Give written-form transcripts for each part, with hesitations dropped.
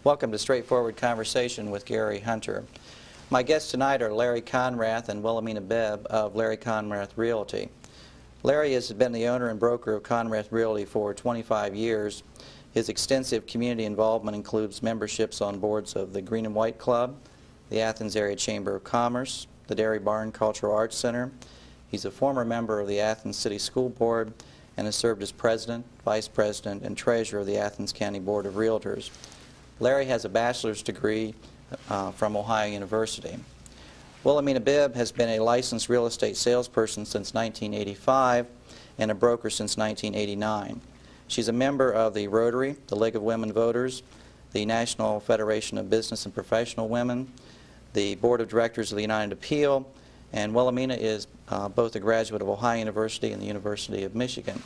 Welcome to Straightforward Conversation with Gary Hunter. My guests tonight are Larry Conrath and Wilhelmina Bebb of Larry Conrath Realty. Larry has been the owner and broker of Conrath Realty for 25 years. His extensive community involvement includes memberships on boards of the Green and White Club, the Athens Area Chamber of Commerce, the Dairy Barn Cultural Arts Center. He's a former member of the Athens City School Board and has served as president, vice president, and treasurer of the Athens County Board of Realtors. Larry has a bachelor's degree from Ohio University. Wilhelmina Bebb has been a licensed real estate salesperson since 1985 and a broker since 1989. She's a member of the Rotary, the League of Women Voters, the National Federation of Business and Professional Women, the Board of Directors of the United Appeal, and Wilhelmina is both a graduate of Ohio University and the University of Michigan.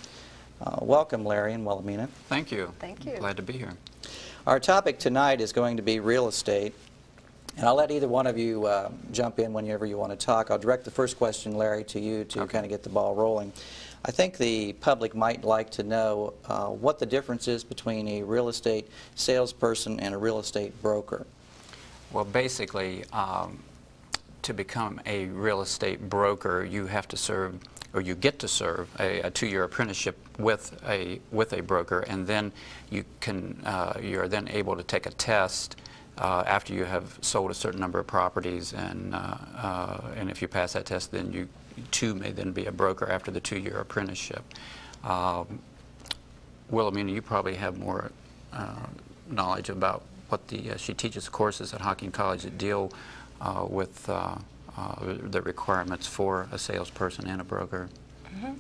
Welcome, Larry and Wilhelmina. Thank you. Thank you. Glad to be here. Our topic tonight is going to be real estate, and I'll let either one of you jump in whenever you want to talk. I'll direct the first question, Larry, to you to kind of get the ball rolling. I think the public might like to know what the difference is between a real estate salesperson and a real estate broker. Well, basically, to become a real estate broker, you have to serve, or you get to serve, a two-year apprenticeship with a broker, and then you are then able to take a test after you have sold a certain number of properties, and if you pass that test, then you too may then be a broker after the two-year apprenticeship. Wilhelmina, you probably have more knowledge about what she teaches courses at Hocking College that deal with the requirements for a salesperson and a broker. Mm-hmm.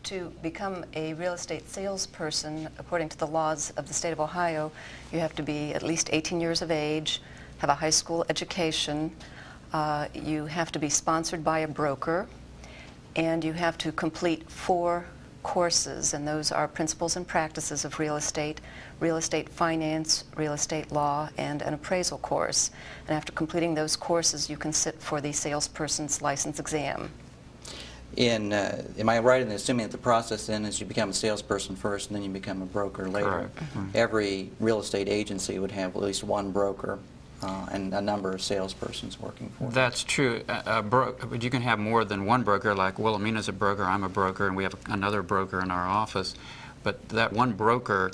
To become a real estate salesperson, according to the laws of the state of Ohio, you have to be at least 18 years of age, have a high school education, you have to be sponsored by a broker, and you have to complete 4 courses, and those are Principles and Practices of Real Estate Finance, Real Estate Law, and an appraisal course. And after completing those courses, you can sit for the salesperson's license exam. Am I right in assuming that the process then is you become a salesperson first and then you become a broker later? Correct. Mm-hmm. Every real estate agency would have at least one broker and a number of salespersons working for them. That's true. But you can have more than one broker, like Wilhelmina's a broker, I'm a broker, and we have another broker in our office. But that one broker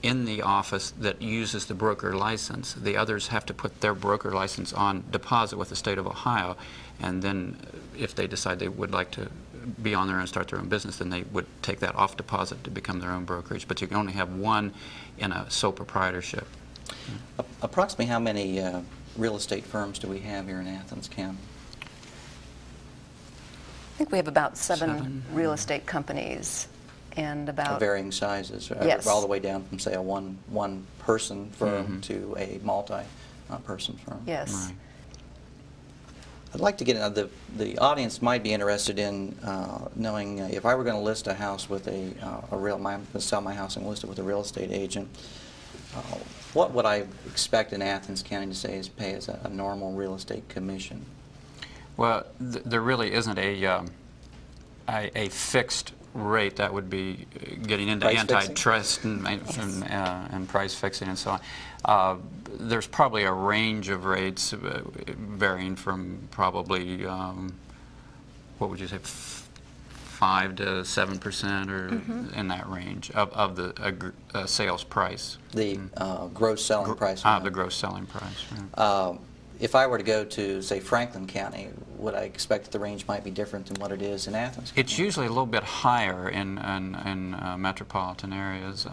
in the office that uses the broker license, the others have to put their broker license on deposit with the state of Ohio, and then if they decide they would like to be on their own and start their own business, then they would take that off deposit to become their own brokerage. But you can only have one in a sole proprietorship. Approximately how many real estate firms do we have here in Athens County? I think we have about 7 real estate companies, and about... Of varying sizes, yes. All the way down from, say, a one-person firm to a multi-person firm. Yes. Right. I'd like to get into the audience might be interested in knowing if I were going to list a house with I'm going to sell my house and list it with a real estate agent, what would I expect in Athens County to say is pay as a normal real estate commission? Well, there really isn't a fixed rate. That would be getting into antitrust and price fixing and so on. There's probably a range of rates varying from probably, what would you say, 5 to 7% or in that range of the sales price. The gross selling price? The gross selling price. Right. If I were to go to, say, Franklin County, would I expect that the range might be different than what it is in Athens County? It's usually a little bit higher in metropolitan areas.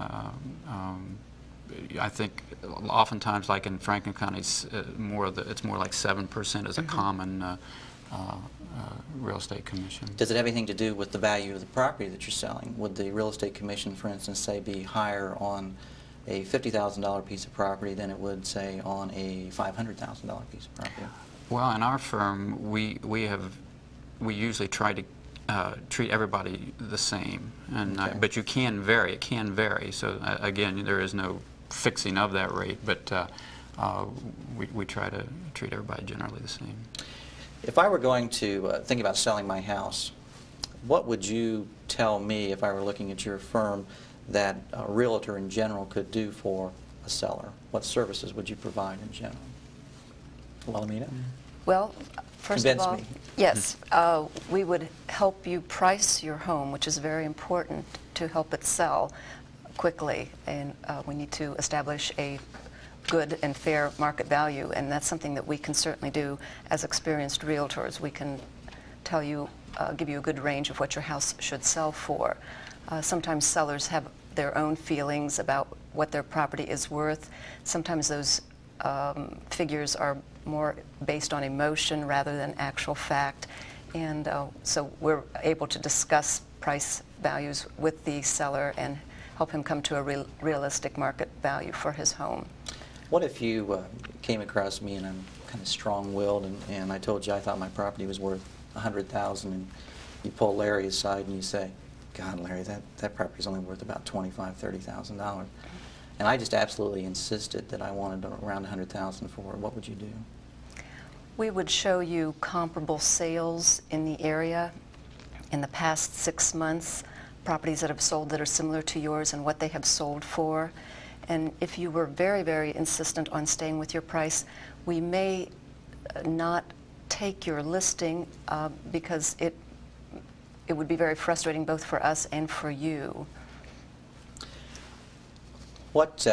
I think oftentimes, like in Franklin County, it's more like 7% is a common real estate commission. Does it have anything to do with the value of the property that you're selling? Would the real estate commission, for instance, say be higher on a $50,000 piece of property than it would, say, on a $500,000 piece of property? Well, in our firm, we usually try to treat everybody the same, and Okay. but you can vary. It can vary. So again, there is no fixing of that rate, but we try to treat everybody generally the same. If I were going to think about selling my house, what would you tell me if I were looking at your firm that a realtor in general could do for a seller? What services would you provide in general? Wilhelmina? Well, first of Convince all, me. yes, we would help you price your home, which is very important to help it sell quickly, and we need to establish a good and fair market value, and that's something that we can certainly do as experienced realtors. We can tell you, give you a good range of what your house should sell for. Sometimes sellers have their own feelings about what their property is worth. Sometimes those figures are more based on emotion rather than actual fact, and so we're able to discuss price values with the seller and help him come to a realistic market value for his home. What if you came across me and I'm kind of strong-willed and I told you I thought my property was worth $100,000, and you pull Larry aside and you say, God, Larry, that property's only worth about $25,000, $30,000. And I just absolutely insisted that I wanted around $100,000 for it. What would you do? We would show you comparable sales in the area in the past 6 months, properties that have sold that are similar to yours and what they have sold for. And if you were very, very insistent on staying with your price, we may not take your listing because it would be very frustrating both for us and for you. What,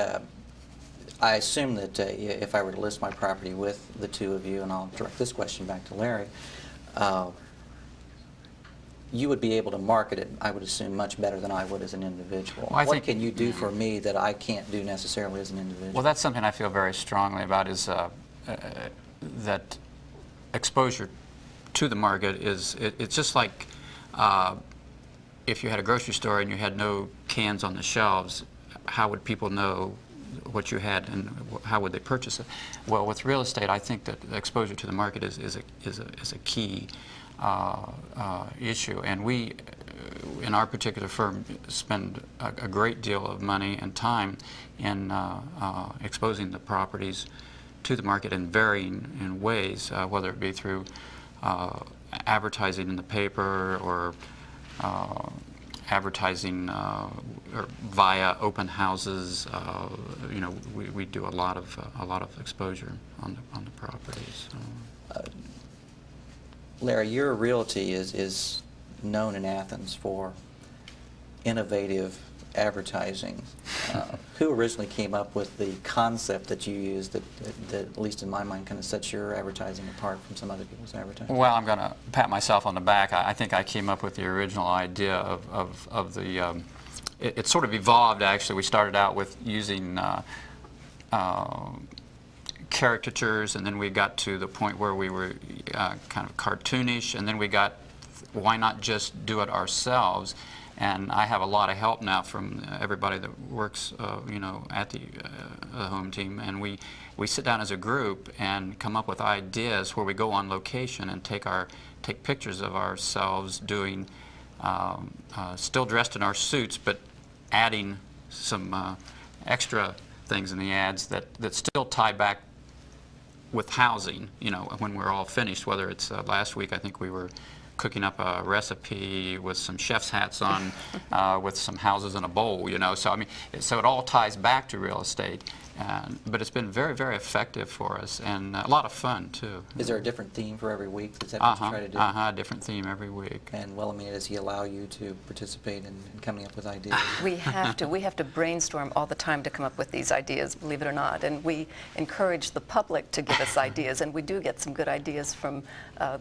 I assume that if I were to list my property with the two of you, and I'll direct this question back to Larry, you would be able to market it, I would assume, much better than I would as an individual. Well, what can you do for me that I can't do necessarily as an individual? Well, that's something I feel very strongly about, is that exposure to the market is, it's just like if you had a grocery store and you had no cans on the shelves, how would people know what you had and how would they purchase it? Well, with real estate, I think that the exposure to the market is a key issue, and we, in our particular firm, spend a great deal of money and time in exposing the properties to the market in varying ways, whether it be through advertising in the paper or advertising or via open houses. You know, we do a lot of exposure on the properties. Larry, your realty is known in Athens for innovative advertising. Who originally came up with the concept that you used that at least in my mind, kind of sets your advertising apart from some other people's advertising? Well, I'm going to pat myself on the back. I think I came up with the original idea of the... It sort of evolved, actually. We started out with using caricatures, and then we got to the point where we were kind of cartoonish, and then we got, why not just do it ourselves? And I have a lot of help now from everybody that works, you know, at the home team, and we sit down as a group and come up with ideas where we go on location and take pictures of ourselves doing, still dressed in our suits, but adding some extra things in the ads that still tie back with housing, you know, when we're all finished. Whether it's last week, I think we were cooking up a recipe with some chef's hats on, with some houses in a bowl, you know. So I mean, so it all ties back to real estate, but it's been very, very effective for us and a lot of fun too. Is there a different theme for every week? Is that what you try to do? Different theme every week. And well, I mean, does he allow you to participate in coming up with ideas? We have to. We have to brainstorm all the time to come up with these ideas, believe it or not. And we encourage the public to give us ideas, and we do get some good ideas from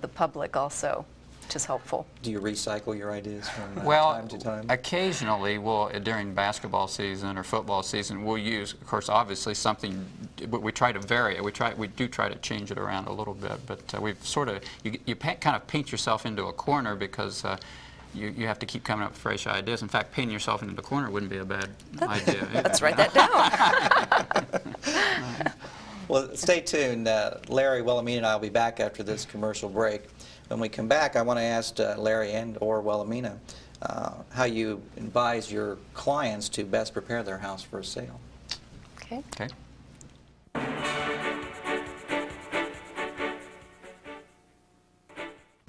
the public also, which is helpful. Do you recycle your ideas from time to time? Occasionally, during basketball season or football season, we'll use, of course, obviously something, but we try to vary it. We do try to change it around a little bit, but we've sort of, you kind of paint yourself into a corner because you have to keep coming up with fresh ideas. In fact, painting yourself into the corner wouldn't be a bad idea. Let's write that down. Well, stay tuned. Larry, Wilhelmina, and I will be back after this commercial break. When we come back, I want to ask Larry or Wilhelmina how you advise your clients to best prepare their house for a sale. Okay. Okay.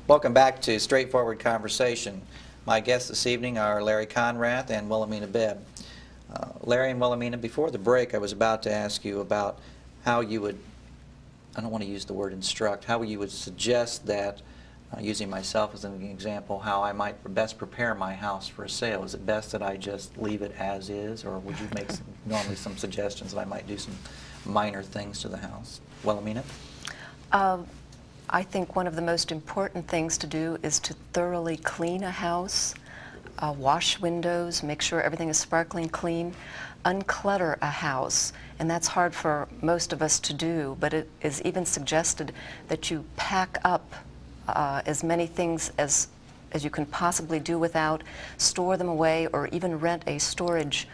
Welcome back to Straightforward Conversation. My guests this evening are Larry Conrath and Wilhelmina Bebb. Larry and Wilhelmina, before the break, I was about to ask you about how you would, I don't want to use the word instruct, how you would suggest that, using myself as an example, how I might best prepare my house for a sale. Is it best that I just leave it as is, or would you make normally some suggestions that I might do some minor things to the house? Wilhelmina? I think one of the most important things to do is to thoroughly clean a house, wash windows, make sure everything is sparkling clean, unclutter a house, and that's hard for most of us to do, but it is even suggested that you pack up as many things as you can possibly do without, store them away, or even rent a storage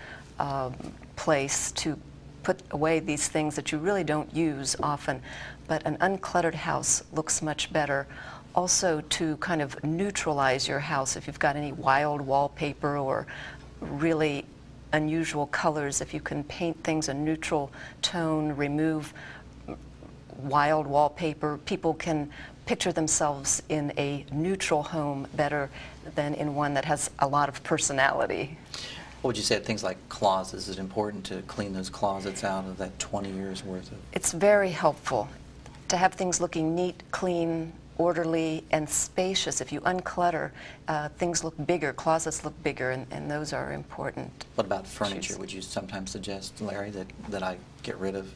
place to put away these things that you really don't use often. But an uncluttered house looks much better. Also, to kind of neutralize your house, if you've got any wild wallpaper or really unusual colors, if you can paint things a neutral tone, remove wild wallpaper, people can picture themselves in a neutral home better than in one that has a lot of personality. What would you say things like closets? Is it important to clean those closets out of that 20 years worth of? It's very helpful to have things looking neat, clean, orderly, and spacious. If you unclutter, things look bigger, closets look bigger, and those are important. What about furniture? Would you sometimes suggest, Larry, that I get rid of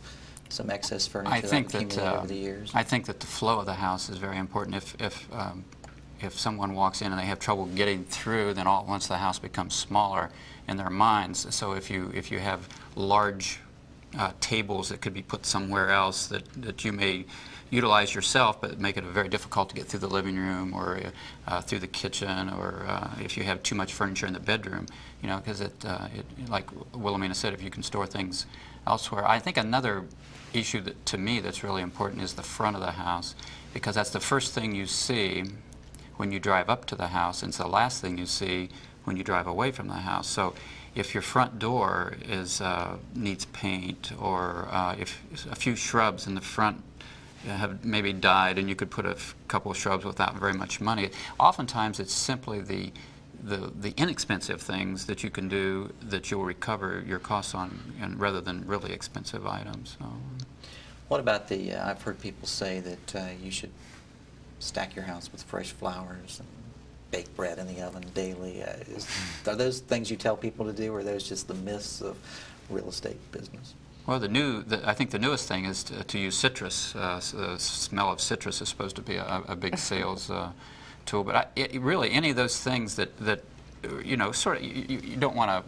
some excess furniture that accumulated over the years? I think that the flow of the house is very important. If someone walks in and they have trouble getting through, then all at once the house becomes smaller in their minds. So if you have large tables that could be put somewhere else that you may utilize yourself, but make it very difficult to get through the living room or through the kitchen, or if you have too much furniture in the bedroom, you know, because like Wilhelmina said, if you can store things elsewhere. I think another issue that to me that's really important is the front of the house, because that's the first thing you see when you drive up to the house, and it's the last thing you see when you drive away from the house. So if your front door needs paint, or if a few shrubs in the front have maybe died and you could put a couple of shrubs without very much money, oftentimes it's simply the inexpensive things that you can do that you'll recover your costs on, and rather than really expensive items. So. What about I've heard people say that you should stack your house with fresh flowers and bake bread in the oven daily. Are those things you tell people to do, or are those just the myths of real estate business? Well, I think the newest thing is to use citrus. The smell of citrus is supposed to be a big sales tool. But really, any of those things that you know, sort of, you don't want to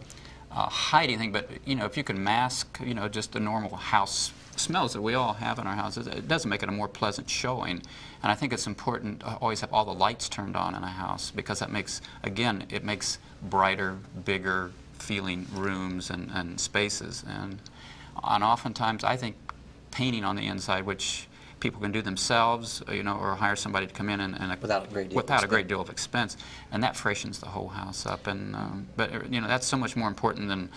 hide anything, but you know, if you can mask, you know, just the normal house smells that we all have in our houses, it does make it a more pleasant showing. And I think it's important to always have all the lights turned on in a house, because that makes, again, it makes brighter, bigger feeling rooms and spaces. And oftentimes, I think painting on the inside, which people can do themselves, you know, or hire somebody to come in and without a great deal of expense, and that freshens the whole house up. And but you know, that's so much more important than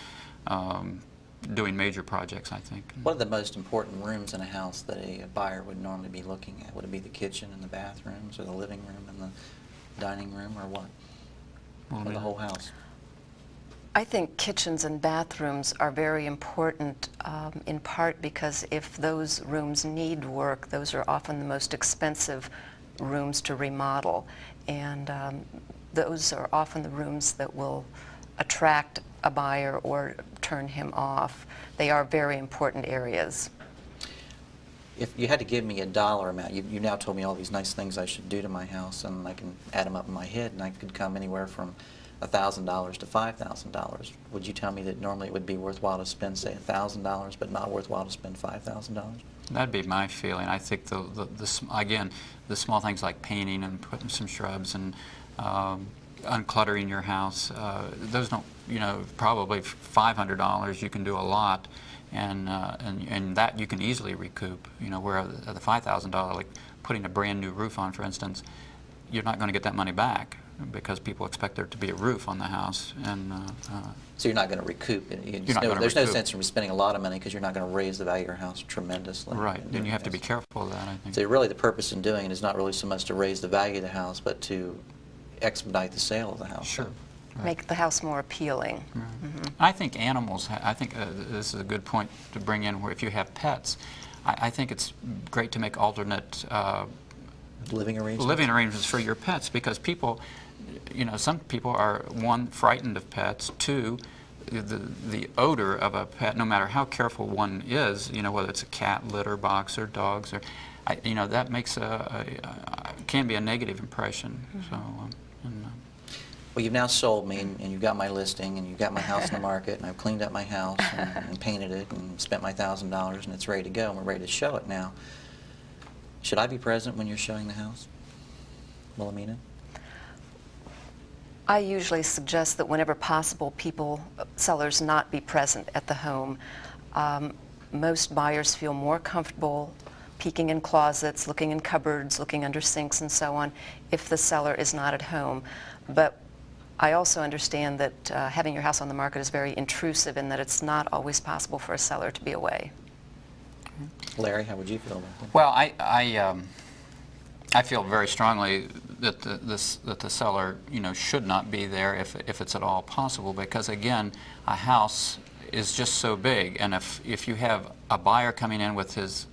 doing major projects, I think. What are the most important rooms in a house that a buyer would normally be looking at? Would it be the kitchen and the bathrooms, or the living room and the dining room, or what? Or the whole house? I think kitchens and bathrooms are very important, in part because if those rooms need work, those are often the most expensive rooms to remodel. And those are often the rooms that will attract a buyer or turn him off. They are very important areas. If you had to give me a dollar amount, you now told me all these nice things I should do to my house, and I can add them up in my head, and I could come anywhere from $1,000 to $5,000. Would you tell me that normally it would be worthwhile to spend, say, $1,000, but not worthwhile to spend $5,000? That'd be my feeling. I think again, the small things like painting and putting some shrubs and uncluttering your house, those don't, you know, probably $500 you can do a lot, and that you can easily recoup. You know, where the $5,000, like putting a brand new roof on, for instance, you're not going to get that money back, because people expect there to be a roof on the house. And so you're not going to recoup. There's no sense in spending a lot of money, because you're not going to raise the value of your house tremendously. Right, and you have to be careful of that, I think. So really the purpose in doing it is not really so much to raise the value of the house, but to expedite the sale of the house. Sure. make the house more appealing. I think animals, I think this is a good point to bring in, where if you have pets, I think it's great to make alternate Living arrangements? living arrangements for your pets, because people, you know, some people are, one, frightened of pets, two, the odor of a pet, no matter how careful one is, you know, whether it's a cat litter box or dogs, or, you know, that makes can be a negative impression. So, Well, you've now sold me, and you've got my listing, and you've got my house in the market, and I've cleaned up my house and painted it and spent my $1,000, and it's ready to go, and we're ready to show it now. Should I be present when you're showing the house, Wilhelmina? I usually suggest that whenever possible, sellers not be present at the home. Most buyers feel more comfortable peeking in closets, looking in cupboards, looking under sinks and so on, if the seller is not at home. But I also understand that having your house on the market is very intrusive, and that it's not always possible for a seller to be away. Larry, how would you feel about that? well, I feel very strongly that the seller, you know, should not be there if it's at all possible, because again, a house is just so big, and if you have a buyer coming in with his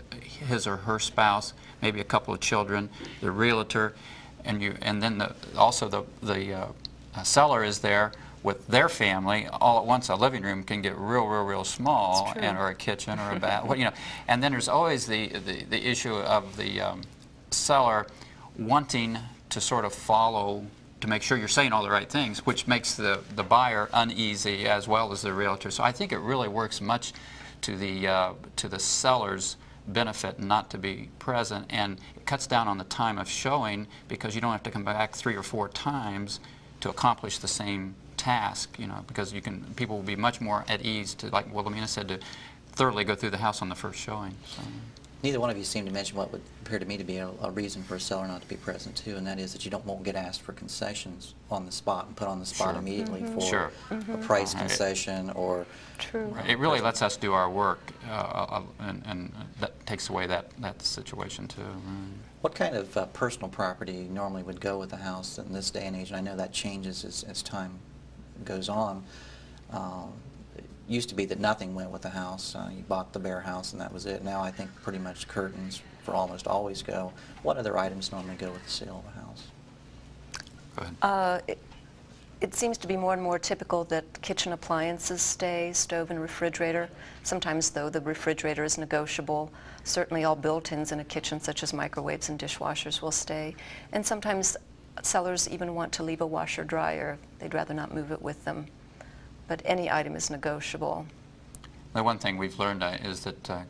or her spouse, maybe a couple of children, the realtor, and then also the seller is there with their family, all at once a living room can get real small, or a kitchen or a bath. Well, you know, and then there's always the issue of the seller wanting to sort of follow to make sure you're saying all the right things, which makes the buyer uneasy as well as the realtor. So I think it really works much to the seller's benefit not to be present, and it cuts down on the time of showing, because you don't have to come back 3 or 4 times to accomplish the same task, you know, because people will be much more at ease to, like Wilhelmina said, to thoroughly go through the house on the first showing. So. Neither one of you seem to mention what would appear to me to be a reason for a seller not to be present too, and that is that you won't get asked for concessions on the spot and put on the spot immediately for a price concession or... True. It really lets us do our work, and that takes away that situation too. What kind of personal property normally would go with a house in this day and age? And I know that changes as time goes on. It used to be that nothing went with the house. You bought the bare house and that was it. Now I think pretty much curtains for almost always go. What other items normally go with the sale of a house? Go ahead. It seems to be more and more typical that kitchen appliances stay, stove and refrigerator. Sometimes, though, the refrigerator is negotiable. Certainly all built-ins in a kitchen, such as microwaves and dishwashers, will stay. And sometimes sellers even want to leave a washer-dryer. They'd rather not move it with them. But any item is negotiable. The one thing we've learned is that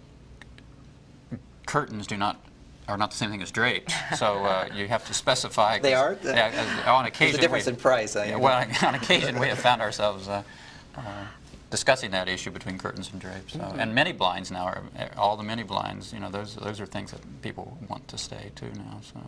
curtains are not the same thing as drapes, so you have to specify. They are? Yeah, on occasion. There's a difference in price. Well, on occasion we have found ourselves discussing that issue between curtains and drapes. So. And mini blinds now, all the mini blinds, you know, those are things that people want to stay too now. So.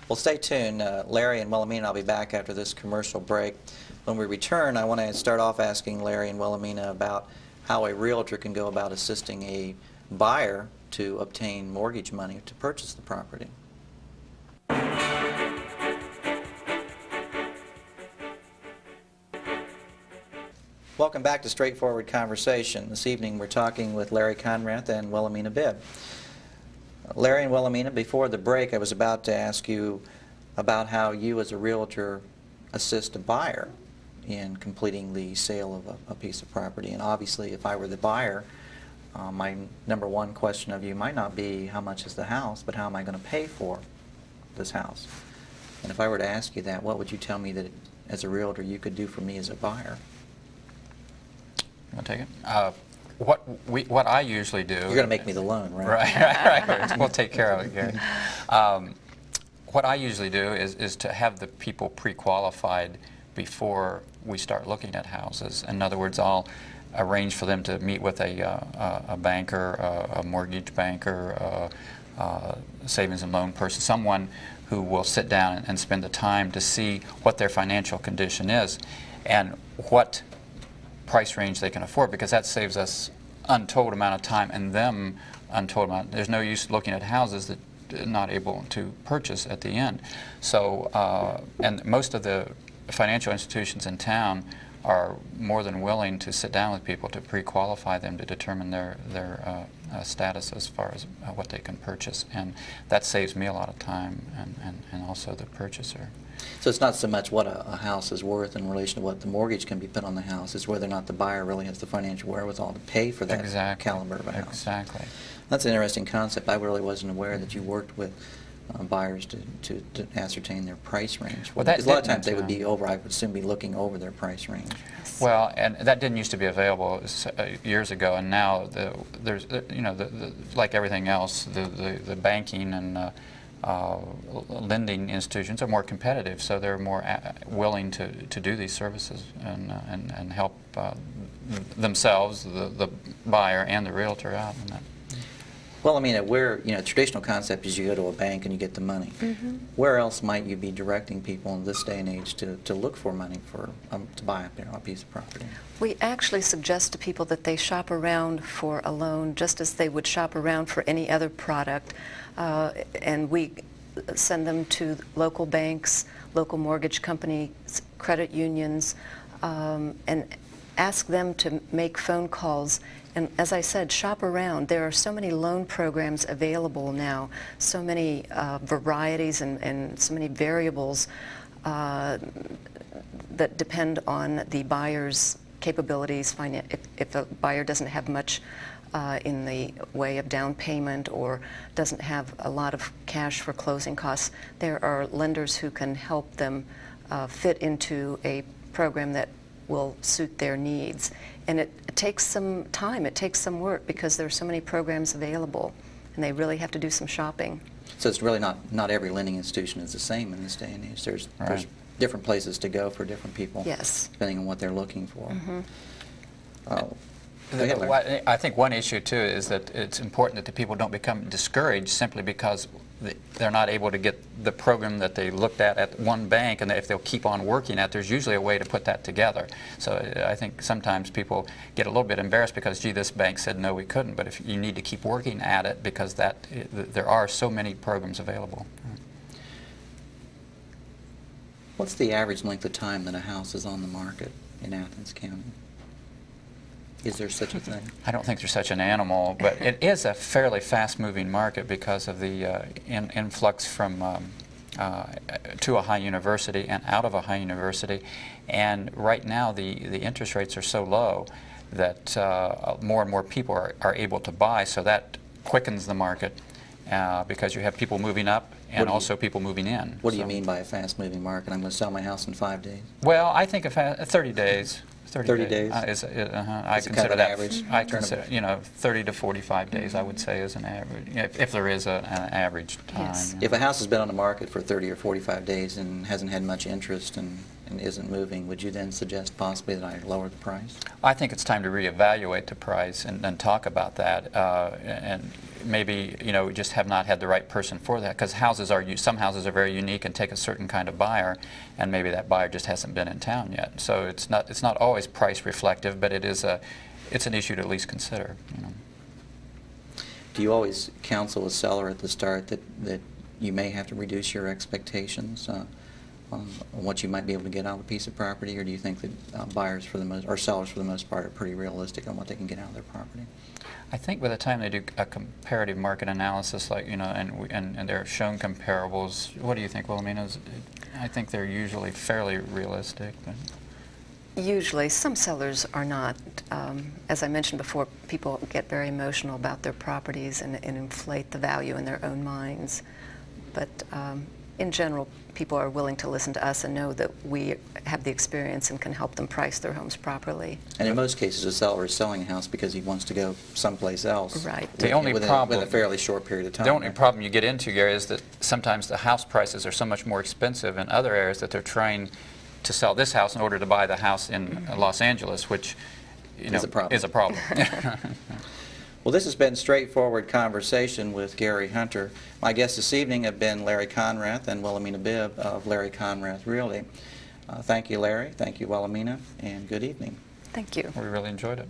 Well, stay tuned. Larry and Wilhelmina and I'll be back after this commercial break. When we return, I want to start off asking Larry and Wilhelmina about how a realtor can go about assisting a buyer to obtain mortgage money to purchase the property. Welcome back to Straightforward Conversation. This evening we're talking with Larry Conrath and Wilhelmina Bebb. Larry and Wilhelmina, before the break I was about to ask you about how you as a realtor assist a buyer in completing the sale of a piece of property. And obviously if I were the buyer, my number one question of you might not be how much is the house, but how am I going to pay for this house? And if I were to ask you that, what would you tell me that as a realtor you could do for me as a buyer? You want to take it? What I usually do... You're going to make me the loan, right? Right. We'll take care of it, Gary. What I usually do is to have the people pre-qualified before we start looking at houses. In other words, I'll arrange for them to meet with a banker, a mortgage banker, savings and loan person, someone who will sit down and spend the time to see what their financial condition is and what price range they can afford, because that saves us untold amount of time and them untold amount. There's no use looking at houses that are not able to purchase at the end. So, and most of the financial institutions in town are more than willing to sit down with people to pre-qualify them to determine their status as far as what they can purchase, and that saves me a lot of time and also the purchaser. So it's not so much what a house is worth in relation to what the mortgage can be put on the house, it's whether or not the buyer really has the financial wherewithal to pay for that Exactly. caliber of a house. Exactly. That's an interesting concept. I really wasn't aware that you worked with buyers to ascertain their price range. Well, that because a lot of didn't, times they would be over, I would assume, be looking over their price range. Well, and that didn't used to be available years ago, and now there's, you know, like everything else, the banking and lending institutions are more competitive, so they're more willing to do these services and help themselves, the buyer and the realtor out in that. Well, I mean, traditional concept is you go to a bank and you get the money. Mm-hmm. Where else might you be directing people in this day and age to look for money to buy a piece of property? We actually suggest to people that they shop around for a loan just as they would shop around for any other product, and we send them to local banks, local mortgage companies, credit unions, and ask them to make phone calls. And as I said, shop around. There are so many loan programs available now, so many varieties and so many variables that depend on the buyer's capabilities. If a buyer doesn't have much in the way of down payment or doesn't have a lot of cash for closing costs, there are lenders who can help them fit into a program that will suit their needs. And it takes some time, it takes some work, because there are so many programs available, and they really have to do some shopping. So it's really not every lending institution is the same in this day and age. There's different places to go for different people, Yes. depending on what they're looking for. Mm-hmm. Go ahead, Larry. I think one issue too is that it's important that the people don't become discouraged simply because they're not able to get the program that they looked at one bank, and if they'll keep on working at, there's usually a way to put that together. So I think sometimes people get a little bit embarrassed because, gee, this bank said no, we couldn't, but if you need to keep working at it because there are so many programs available. What's the average length of time that a house is on the market in Athens County? Is there such a thing? I don't think there's such an animal, but it is a fairly fast-moving market because of the influx from to a high university and out of a high university. And right now the interest rates are so low that more and more people are able to buy, so that quickens the market because you have people moving up and also people moving in. What do you mean by a fast-moving market? I'm going to sell my house in 5 days? Well, I think 30 days. 30 days? I consider kind of an that average? I consider, 30 to 45 days, I would say, is an average, if there is an average time. Yes. If a house has been on the market for 30 or 45 days and hasn't had much interest and isn't moving, would you then suggest possibly that I lower the price? I think it's time to reevaluate the price and talk about that, and maybe we just have not had the right person for that, because some houses are very unique and take a certain kind of buyer, and maybe that buyer just hasn't been in town yet. So it's not always price reflective, but it's an issue to at least consider. Do you always counsel a seller at the start that you may have to reduce your expectations on what you might be able to get out of a piece of property, or do you think that buyers or sellers for the most part are pretty realistic on what they can get out of their property? I think by the time they do a comparative market analysis, like and they're shown comparables, what do you think, Wilhelmina? I think they're usually fairly realistic. But Usually, some sellers are not. As I mentioned before, people get very emotional about their properties and inflate the value in their own minds. But in general, people are willing to listen to us and know that we have the experience and can help them price their homes properly. And in most cases, a seller is selling a house because he wants to go someplace else. Right. Within a fairly short period of time. The only problem you get into, Gary, is that sometimes the house prices are so much more expensive in other areas that they're trying to sell this house in order to buy the house in Los Angeles, which is a problem. Well, this has been straightforward conversation with Gary Hunter. My guests this evening have been Larry Conrath and Wilhelmina Bebb of Larry Conrath Realty. Thank you, Larry. Thank you, Wilhelmina, and good evening. Thank you. We really enjoyed it.